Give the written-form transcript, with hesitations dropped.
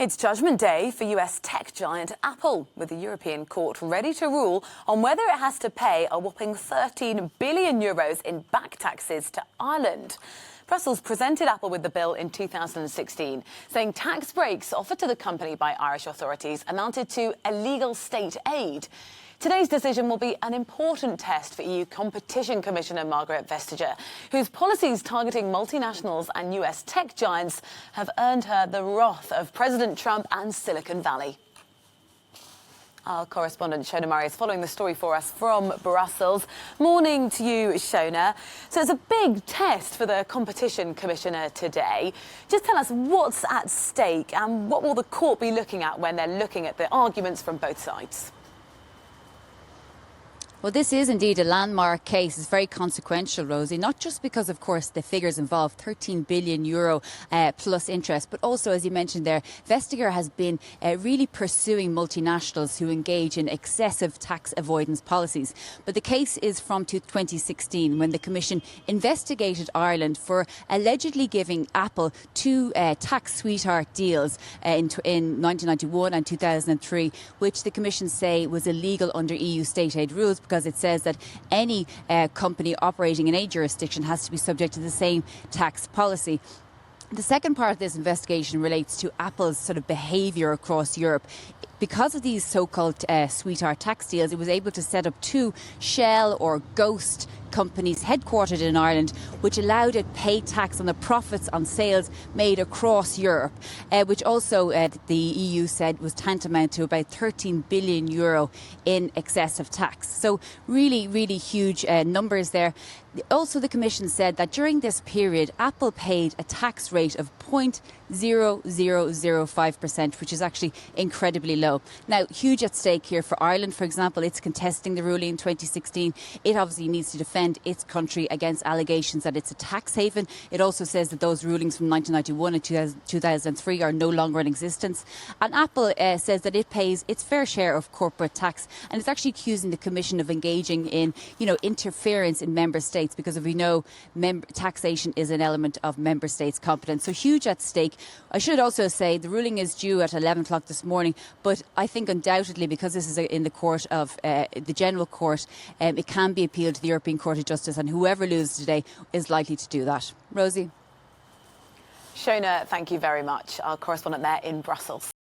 It's judgment day for US tech giant Apple, with the European court ready to rule on whether it has to pay a whopping €13 billion in back taxes to Ireland. Brussels presented Apple with the bill in 2016, saying tax breaks offered to the company by Irish authorities amounted to illegal state aid. Today's decision will be an important test for EU Competition Commissioner Margrethe Vestager, whose policies targeting multinationals and US tech giants have earned her the wrath of President Trump and Silicon Valley. Our correspondent Shona Murray is following the story for us from Brussels. Morning to you, Shona. So it's a big test for the Competition Commissioner today. Just tell us what's at stake and what will the court be looking at when they're looking at the arguments from both sides? Well, this is indeed a landmark case. It's very consequential, Rosie, not just because, of course, the figures involve €13 billion plus interest, but also, as you mentioned there, Vestager has been really pursuing multinationals who engage in excessive tax avoidance policies. But the case is from 2016, when the Commission investigated Ireland for allegedly giving Apple two tax sweetheart deals in 1991 and 2003, which the Commission say was illegal under EU state aid rules, because it says that any company operating in a jurisdiction has to be subject to the same tax policy. The second part of this investigation relates to Apple's sort of behaviour across Europe. Because of these so-called sweetheart tax deals, it was able to set up two shell or ghost companies headquartered in Ireland, which allowed it pay tax on the profits on sales made across Europe, which also the EU said was tantamount to about €13 billion in excessive tax. So really, really huge numbers there. Also, the Commission said that during this period, Apple paid a tax rate of 0.0005%, which is actually incredibly low. Now, huge at stake here for Ireland, for example. It's contesting the ruling in 2016. It obviously needs to defend its country against allegations that it's a tax haven. It also says that those rulings from 1991 and 2003 are no longer in existence. And Apple says that it pays its fair share of corporate tax, and it's actually accusing the Commission of engaging in, interference in member states, because as we know, taxation is an element of member states' competence. So huge at stake. I should also say the ruling is due at 11 o'clock this morning, but I think undoubtedly, because this is in the court of the General Court, it can be appealed to the European Court of Justice, and whoever loses today is likely to do that. Rosie? Shona, thank you very much. Our correspondent there in Brussels.